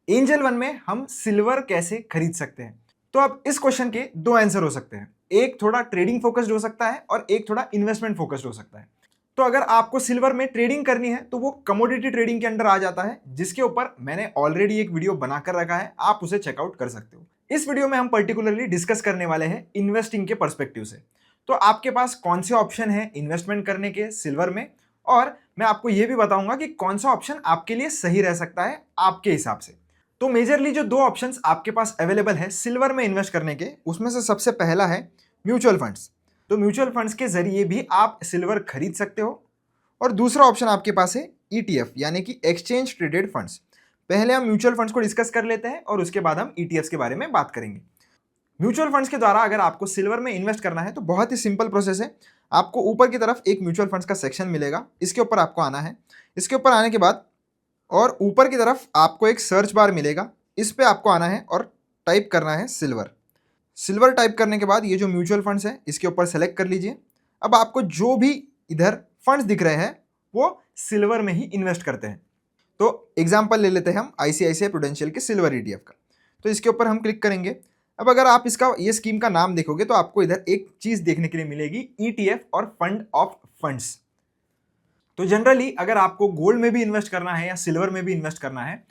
Angel one में हम silver कैसे खरीद सकते हैं? तो अब इस क्वेश्चन के दो आंसर हो सकते हैं। एक थोड़ा ट्रेडिंग फोकस्ड हो सकता है और एक थोड़ा इन्वेस्टमेंट फोकस्ड हो सकता है। तो अगर आपको सिल्वर में ट्रेडिंग करनी है तो वो कमोडिटी ट्रेडिंग के अंडर आ जाता है, जिसके ऊपर मैंने ऑलरेडी एक वीडियो बनाकर रखा है, आप उसे चेकआउट कर सकते हो। इस वीडियो में हम पर्टिकुलरली डिस्कस करने वाले हैं इन्वेस्टिंग के पर्सपेक्टिव से। तो आपके पास कौन से ऑप्शन है इन्वेस्टमेंट करने के सिल्वर में, और मैं आपको यह भी बताऊंगा कि कौन सा ऑप्शन आपके लिए सही रह सकता है आपके हिसाब से। तो मेजरली जो दो ऑप्शंस आपके पास अवेलेबल है सिल्वर में इन्वेस्ट करने के, उसमें से सबसे पहला है म्यूचुअल फंड्स। तो म्यूचुअल फंड्स के जरिए भी आप सिल्वर खरीद सकते हो। और दूसरा ऑप्शन आपके पास है ईटीएफ यानी कि एक्सचेंज ट्रेडेड फंड्स। पहले हम म्यूचुअल फंड्स को डिस्कस कर लेते हैं और उसके बाद हम ईटीएफ के बारे में बात करेंगे। म्यूचुअल फंड्स के द्वारा अगर आपको सिल्वर में इन्वेस्ट करना है तो बहुत ही सिंपल प्रोसेस है। आपको ऊपर की तरफ एक म्यूचुअल फंड्स का सेक्शन मिलेगा, इसके ऊपर आपको आना है। इसके ऊपर आने के बाद और ऊपर की तरफ आपको एक सर्च बार मिलेगा, इस पे आपको आना है और टाइप करना है सिल्वर। सिल्वर टाइप करने के बाद ये जो म्यूचुअल फंड्स है इसके ऊपर सेलेक्ट कर लीजिए। अब आपको जो भी इधर फंड्स दिख रहे हैं वो सिल्वर में ही इन्वेस्ट करते हैं। तो एग्जाम्पल ले लेते हैं हम आईसीआईसीआई प्रूडेंशियल के सिल्वर ईटीएफ का। तो इसके ऊपर हम क्लिक करेंगे। अब अगर आप इसका ये स्कीम का नाम देखोगे तो आपको इधर एक चीज देखने के लिए मिलेगी, ईटीएफ और फंड ऑफ फंड्स। तो जनरली अगर आपको गोल्ड में भी इन्वेस्ट करना है या सिल्वर में भी इन्वेस्ट करना है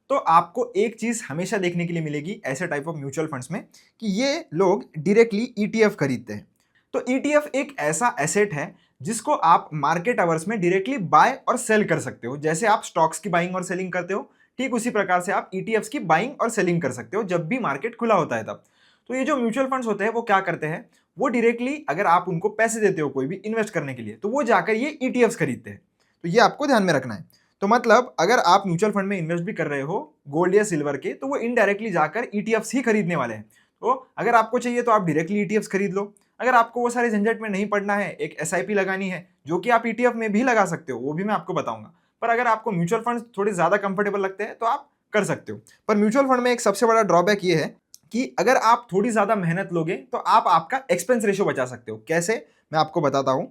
तो आपको एक चीज हमेशा देखने के लिए मिलेगी ऐसे टाइप ऑफ म्यूचुअल फंड्स में कि ये लोग डायरेक्टली ईटीएफ खरीदते हैं। तो ईटीएफ एक ऐसा एसेट है जिसको आप मार्केट आवर्स में डायरेक्टली बाय और सेल कर सकते हो। जैसे आप स्टॉक्स की बाइंग और सेलिंग करते हो, ठीक उसी प्रकार से आप ईटीएफ्स की बाइंग और सेलिंग कर सकते हो जब भी मार्केट खुला होता है तब। तो ये जो म्यूचुअल फंड्स होते हैं वो क्या करते हैं, वो डायरेक्टली अगर आप उनको पैसे देते हो कोई भी इन्वेस्ट करने के लिए तो वो जाकर ये ईटीएफ्स खरीदते हैं। तो ये आपको ध्यान में रखना है। तो मतलब अगर आप म्यूचुअल फंड में इन्वेस्ट भी कर रहे हो गोल्ड या सिल्वर के, तो वो इनडायरेक्टली जाकर ईटीएफ्स ही खरीदने वाले हैं। तो अगर आपको चाहिए तो आप डायरेक्टली ईटीएफ्स खरीद लो। अगर आपको वो सारे झंझट में नहीं पड़ना है, एक एसआईपी लगानी है जो कि आप ईटीएफ में भी लगा सकते हो, वो भी मैं आपको बताऊंगा। पर अगर आपको म्यूचुअल फंड थोड़े ज्यादा कंफर्टेबल लगते हैं तो आप कर सकते हो। पर म्यूचुअल फंड में एक सबसे बड़ा ड्रॉबैक ये है कि अगर आप थोड़ी ज्यादा मेहनत लोगे तो आप आपका एक्सपेंस रेशियो बचा सकते हो। कैसे, मैं आपको बताता हूं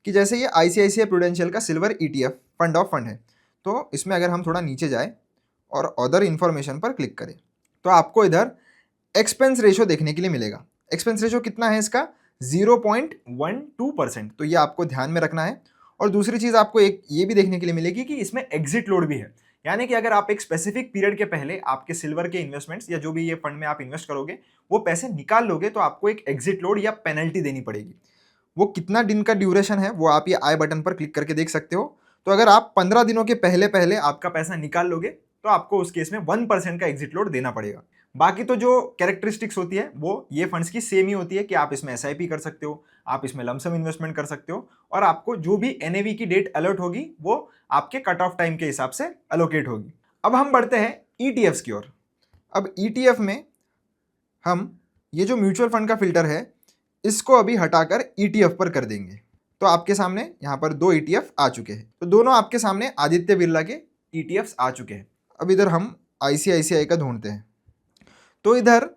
कि जैसे ये आईसीआईसीआई प्रूडेंशियल का silver ETF fund of fund है, तो इसमें अगर हम थोड़ा नीचे जाए और अदर इन्फॉर्मेशन पर क्लिक करें तो आपको इधर एक्सपेंस रेशियो देखने के लिए मिलेगा। एक्सपेंस रेशियो कितना है इसका, 0.12%। तो ये आपको ध्यान में रखना है। और दूसरी चीज आपको एक ये भी देखने के लिए मिलेगी कि इसमें एग्जिट लोड भी है, यानी कि अगर आप एक स्पेसिफिक पीरियड के पहले आपके सिल्वर के इन्वेस्टमेंट्स या जो भी ये फंड में आप इन्वेस्ट करोगे वो पैसे निकाल लोगे तो आपको एक एग्जिट लोड या पेनल्टी देनी पड़ेगी। वो कितना दिन का ड्यूरेशन है वो आप ये आई बटन पर क्लिक करके देख सकते हो। तो अगर आप 15 दिनों के पहले पहले आपका पैसा निकाल लोगे तो आपको उस केस में 1% का एग्जिट लोड देना पड़ेगा। बाकी तो जो कैरेक्टरिस्टिक्स होती है वो ये फंड्स की सेम ही होती है कि आप इसमें एसआईपी कर सकते हो, आप इसमें लमसम इन्वेस्टमेंट कर सकते हो, और आपको जो भी एनएवी की डेट अलर्ट होगी वो आपके कट ऑफ टाइम के हिसाब से अलोकेट होगी। अब हम बढ़ते हैं ईटीएफ्स की ओर। अब ईटीएफ में हम ये जो म्यूचुअल फंड का फिल्टर है इसको अभी हटाकर ईटीएफ पर कर देंगे। तो आपके सामने यहाँ पर दो ईटीएफ आ चुके हैं। तो दोनों आपके सामने आदित्य बिरला के ईटीएफ्स आ चुके हैं। अब इधर हम आईसीआईसीआई का ढूंढते हैं। तो इधर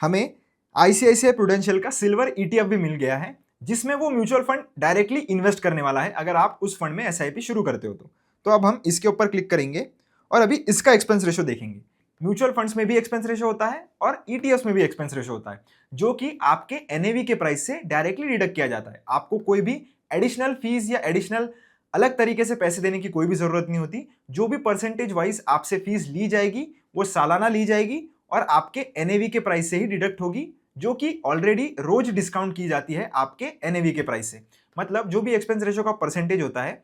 हमें आईसीआईसीआई प्रूडेंशियल का सिल्वर ईटीएफ भी मिल गया है जिसमें वो म्यूचुअल फंड डायरेक्टली इन्वेस्ट करने वाला है अगर आप उस फंड में एसआईपी शुरू करते हो तो अब हम इसके ऊपर क्लिक करेंगे और अभी इसका एक्सपेंस रेशियो देखेंगे। म्यूचुअल फंड्स में भी एक्सपेंस रेशियो होता है और ईटीएफ में भी एक्सपेंस रेशियो होता है, जो कि आपके एनएवी के प्राइस से डायरेक्टली डिडक्ट किया जाता है। आपको कोई भी एडिशनल फीस या एडिशनल अलग तरीके से पैसे देने की कोई भी जरूरत नहीं होती। जो भी परसेंटेज वाइज आपसे फीस ली जाएगी वो सालाना ली जाएगी और आपके एनएवी के प्राइस से ही डिडक्ट होगी, जो कि ऑलरेडी रोज डिस्काउंट की जाती है आपके एनएवी के प्राइस से। मतलब जो भी एक्सपेंस रेशियो का परसेंटेज होता है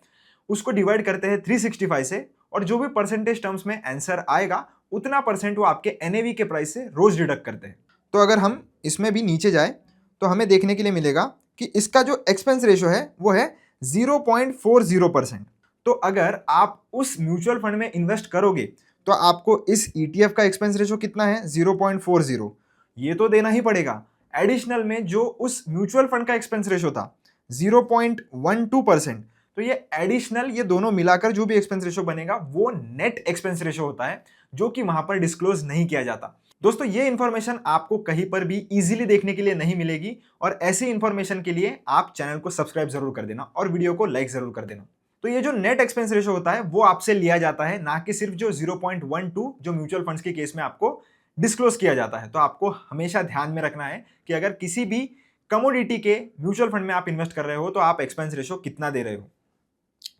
उसको डिवाइड करते हैं 365 से, और जो भी परसेंटेज टर्म्स में आंसर आएगा उतना परसेंट वो आपके एनएवी के प्राइस से रोज डिडक्ट करते हैं। तो अगर हम इसमें भी नीचे जाए तो हमें देखने के लिए मिलेगा कि इसका जो एक्सपेंस रेशियो है वो है 0.40%। तो अगर आप उस म्यूचुअल फंड में इन्वेस्ट करोगे तो आपको इस ईटीएफ का एक्सपेंस रेशियो कितना है, 0.40। ये तो देना ही पड़ेगा। एडिशनल में जो उस म्यूचुअल फंड का एक्सपेंस रेशियो था 0.12%, तो ये एडिशनल ये दोनों मिलाकर जो भी एक्सपेंस रेशियो बनेगा वो नेट एक्सपेंस रेशियो होता है, जो कि वहां पर डिस्क्लोज नहीं किया जाता। दोस्तों ये इंफॉर्मेशन आपको कहीं पर भी इजीली देखने के लिए नहीं मिलेगी, और ऐसी इंफॉर्मेशन के लिए आप चैनल को सब्सक्राइब जरूर कर देना और वीडियो को लाइक जरूर कर देना। तो ये जो नेट एक्सपेंस रेशो होता है वो आपसे लिया जाता है, ना कि सिर्फ जो 0.12 जो म्यूचुअल फंड्स के केस में आपको डिस्क्लोज किया जाता है। तो आपको हमेशा ध्यान में रखना है कि अगर किसी भी कमोडिटी के म्यूचुअल फंड में आप इन्वेस्ट कर रहे हो तो आप एक्सपेंस रेशो कितना दे रहे हो।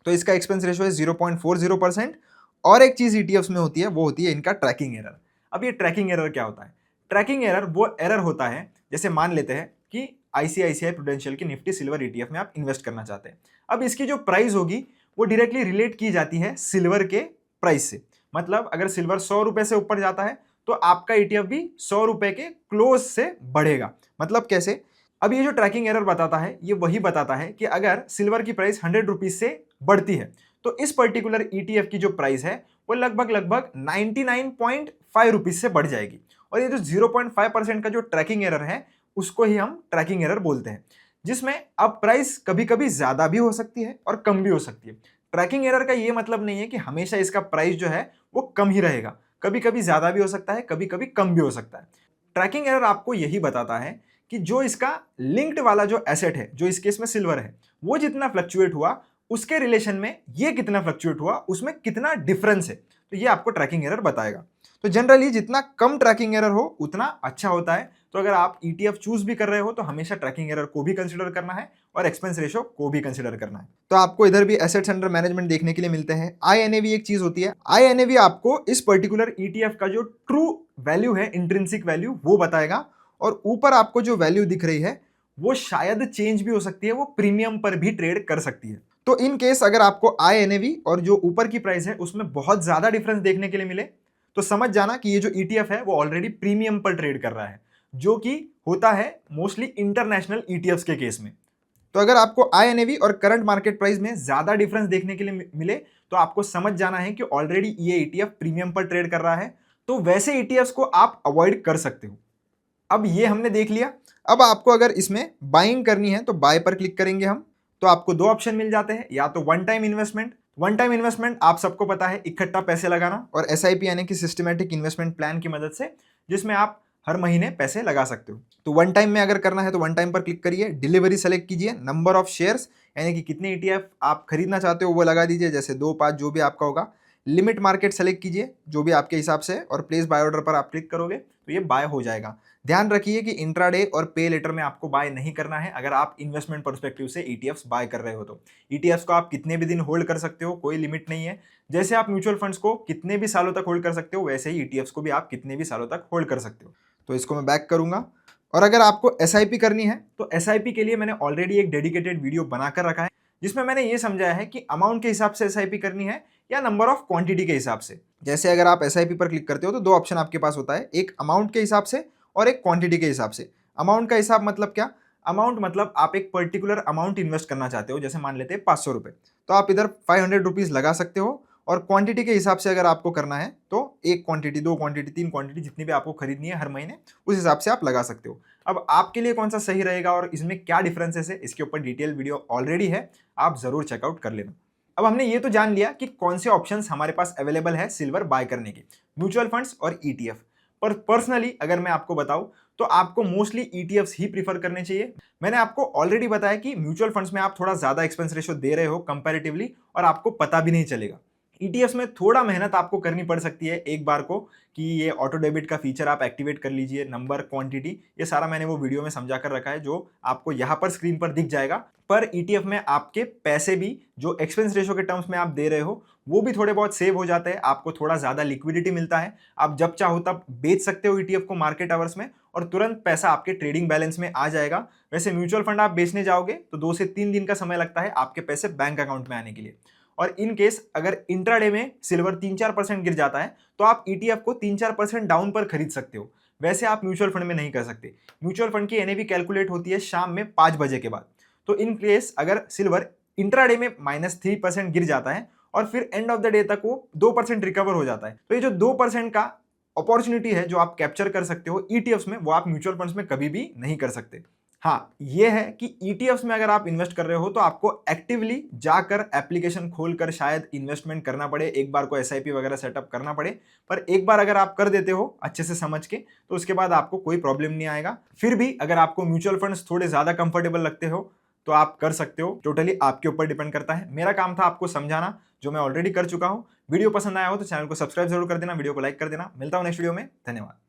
तो इसका एक्सपेंस रेशो है 0.40%। और एक चीज ईटीएफ्स में होती है, वो होती है इनका ट्रैकिंग एरर। अब ये ट्रैकिंग एरर क्या होता है? ट्रैकिंग एरर वो एरर होता है, जैसे मान लेते हैं कि आईसीआईसीआई प्रूडेंशियल की निफ्टी सिल्वर ईटीएफ में आप इन्वेस्ट करना चाहते हैं। अब इसकी जो प्राइस होगी वो डायरेक्टली रिलेट की जाती है सिल्वर के प्राइस से। मतलब अगर सिल्वर 100 रुपए से ऊपर जाता है तो आपका ईटीएफ भी 100 रुपए के क्लोज से बढ़ेगा। मतलब कैसे? अब ये जो ट्रैकिंग एरर बताता है ये वही बताता है कि अगर सिल्वर की प्राइस 100 रुपीज से बढ़ती है तो इस पर्टिकुलर ईटीएफ की जो प्राइस है वो लगभग 99.5 रुपीज से बढ़ जाएगी। और ये जो 0.5% का जो ट्रैकिंग एरर है उसको ही हम ट्रैकिंग एरर बोलते हैं, जिसमें अब प्राइस कभी कभी ज्यादा भी हो सकती है और कम भी हो सकती है। ट्रैकिंग एरर का ये मतलब नहीं है कि हमेशा इसका प्राइस जो है वो कम ही रहेगा, कभी कभी ज्यादा भी हो सकता है, कभी कभी कम भी हो सकता है। ट्रैकिंग एरर आपको यही बताता है कि जो इसका लिंक्ड वाला जो एसेट है, जो इस केस में सिल्वर है, वो जितना फ्लक्चुएट हुआ उसके रिलेशन में ये कितना फ्लक्चुएट हुआ, उसमें कितना डिफरेंस है, तो ये आपको ट्रैकिंग एरर बताएगा। तो जनरली जितना कम ट्रैकिंग एरर हो उतना अच्छा होता है। तो अगर आप ईटीएफ चूज भी कर रहे हो तो हमेशा ट्रैकिंग एरर को भी कंसीडर करना है और एक्सपेंस रेशो को भी कंसीडर करना है। तो आपको इधर भी एसेट्स अंडर मैनेजमेंट देखने के लिए मिलते हैं। आईएनएवी एक चीज होती है। आईएनएवी आपको इस पर्टिकुलर ईटीएफ का जो ट्रू वैल्यू है, इंट्रिंसिक वैल्यू, वो बताएगा। और ऊपर आपको जो वैल्यू दिख रही है वो शायद चेंज भी हो सकती है, वो प्रीमियम पर भी ट्रेड कर सकती है। तो इन केस अगर आपको आईएनएवी और जो ऊपर की प्राइस है उसमें बहुत ज्यादा डिफरेंस देखने के लिए मिले तो समझ जाना कि ये जो ईटीएफ है वो ऑलरेडी प्रीमियम पर ट्रेड कर रहा है, जो कि होता है मोस्टली इंटरनेशनल ईटीएफ्स के केस में। तो अगर आपको आईएनएवी और करंट मार्केट प्राइस में ज्यादा डिफरेंस देखने के लिए मिले तो आपको समझ जाना है कि ऑलरेडी ये ईटीएफ प्रीमियम पर ट्रेड कर रहा है। तो वैसे ईटीएफ्स को आप अवॉइड कर सकते हो। अब ये हमने देख लिया। अब आपको अगर इसमें बाइंग करनी है तो बाय पर क्लिक करेंगे हम, तो आपको दो ऑप्शन मिल जाते हैं, या तो one time investment. One time investment आप सबको पता है, इकट्ठा पैसे लगाना, और एसआईपी यानी कि सिस्टमैटिक इन्वेस्टमेंट प्लान की मदद से, जिसमें आप हर महीने पैसे लगा सकते हो। तो वन टाइम में अगर करना है तो वन टाइम पर क्लिक करिए, डिलीवरी सेलेक्ट कीजिए, नंबर ऑफ शेयर्स यानी कि कितने ईटीएफ आप खरीदना चाहते हो वो लगा दीजिए, जैसे 2, 5 जो भी आपका होगा। लिमिट मार्केट सेलेक्ट कीजिए जो भी आपके हिसाब से, और प्लेस बाय ऑर्डर पर आप क्लिक करोगे तो ये बाय हो जाएगा। ध्यान रखिए कि इंट्राडे और पे लेटर में आपको बाय नहीं करना है अगर आप इन्वेस्टमेंट पर्सपेक्टिव से ईटीएफ्स बाय कर रहे हो। तो ईटीएफ्स को आप कितने भी दिन होल्ड कर सकते हो, कोई लिमिट नहीं है। जैसे आप म्यूचुअल फंड्स को कितने भी सालों तक होल्ड कर सकते हो, वैसे ही ईटीएफ्स को भी आप कितने भी सालों तक होल्ड कर सकते हो। तो इसको मैं बैक करूंगा। और अगर आपको एसआईपी करनी है तो एसआईपी के लिए मैंने ऑलरेडी एक डेडिकेटेड वीडियो बनाकर रखा है, जिसमें मैंने ये समझाया है कि अमाउंट के हिसाब से एसआईपी करनी है या नंबर ऑफ क्वांटिटी के हिसाब से। जैसे अगर आप एसआईपी पर क्लिक करते हो तो दो ऑप्शन आपके पास होता है, एक अमाउंट के हिसाब से और एक क्वांटिटी के हिसाब से। अमाउंट का हिसाब मतलब क्या? अमाउंट मतलब आप एक पर्टिकुलर अमाउंट इन्वेस्ट करना चाहते हो, जैसे मान लेते हैं 500 रुपये, तो आप इधर 500 रुपीज़ लगा सकते हो। और क्वांटिटी के हिसाब से अगर आपको करना है तो एक क्वांटिटी, दो क्वांटिटी, तीन क्वांटिटी, जितनी भी आपको खरीदनी है हर महीने, उस हिसाब से आप लगा सकते हो। अब आपके लिए कौन सा सही रहेगा और इसमें क्या डिफरेंसेस है, इसके ऊपर डिटेल वीडियो ऑलरेडी है, आप जरूर चेकआउट कर लेना। अब हमने ये तो जान लिया कि कौन से ऑप्शंस हमारे पास अवेलेबल है सिल्वर बाय करने के, म्यूचुअल फंड्स और ईटीएफ। पर पर्सनली अगर मैं आपको बताऊं तो आपको मोस्टली ईटीएफ्स ही प्रीफर करने चाहिए। मैंने आपको ऑलरेडी बताया कि म्यूचुअल फंड्स में आप थोड़ा ज्यादा एक्सपेंस रेशो दे रहे हो कंपैरेटिवली, और आपको पता भी नहीं चलेगा। ईटीएफ्स में थोड़ा मेहनत आपको करनी पड़ सकती है एक बार को, कि ये ऑटो डेबिट का फीचर आप एक्टिवेट कर लीजिए, नंबर, क्वांटिटी, ये सारा मैंने वो वीडियो में समझा कर रखा है जो आपको यहाँ पर स्क्रीन पर दिख जाएगा। पर ईटीएफ में आपके पैसे भी जो एक्सपेंस रेशो के टर्म्स में आप दे रहे हो वो भी थोड़े बहुत सेव हो जाते हैं, आपको थोड़ा ज्यादा लिक्विडिटी मिलता है, आप जब चाहो तब बेच सकते हो ईटीएफ को मार्केट आवर्स में और तुरंत पैसा आपके ट्रेडिंग बैलेंस में आ जाएगा। वैसे म्यूचुअल फंड आप बेचने जाओगे तो 2 से 3 दिन का समय लगता है आपके पैसे बैंक अकाउंट में आने के लिए। और इन केस अगर इंट्राडे में सिल्वर 3-4% गिर जाता है तो आप ईटीएफ को 3-4% डाउन पर खरीद सकते हो, वैसे आप म्यूचुअल फंड में नहीं कर सकते। म्यूचुअल फंड की एनएवी कैलकुलेट होती है शाम में 5 बजे के बाद। तो इन केस अगर सिल्वर इंट्राडे में -3% गिर जाता है और फिर एंड ऑफ द डे तक वो 2% रिकवर हो जाता है, तो ये जो 2% का अपॉर्चुनिटी है जो आप कैप्चर कर सकते हो ईटीएफ्स में, वो आप म्यूचुअल फंड्स में कभी भी नहीं कर सकते। हाँ, ये है कि ईटीएफ्स में अगर आप इन्वेस्ट कर रहे हो तो आपको एक्टिवली जाकर एप्लीकेशन खोलकर शायद इन्वेस्टमेंट करना पड़े, एक बार को एसआईपी वगैरह सेटअप करना पड़े। पर एक बार अगर आप कर देते हो अच्छे से समझ के तो उसके बाद आपको कोई प्रॉब्लम नहीं आएगा। फिर भी अगर आपको म्यूचुअल फंड्स थोड़े ज्यादा कंफर्टेबल लगते हो तो आप कर सकते हो, टोटली आपके ऊपर डिपेंड करता है। मेरा काम था आपको समझाना, जो मैं ऑलरेडी कर चुका हूं। वीडियो पसंद आया हो तो चैनल को सब्सक्राइब जरूर कर देना, वीडियो को लाइक कर देना। मिलता हूं नेक्स्ट वीडियो में, धन्यवाद।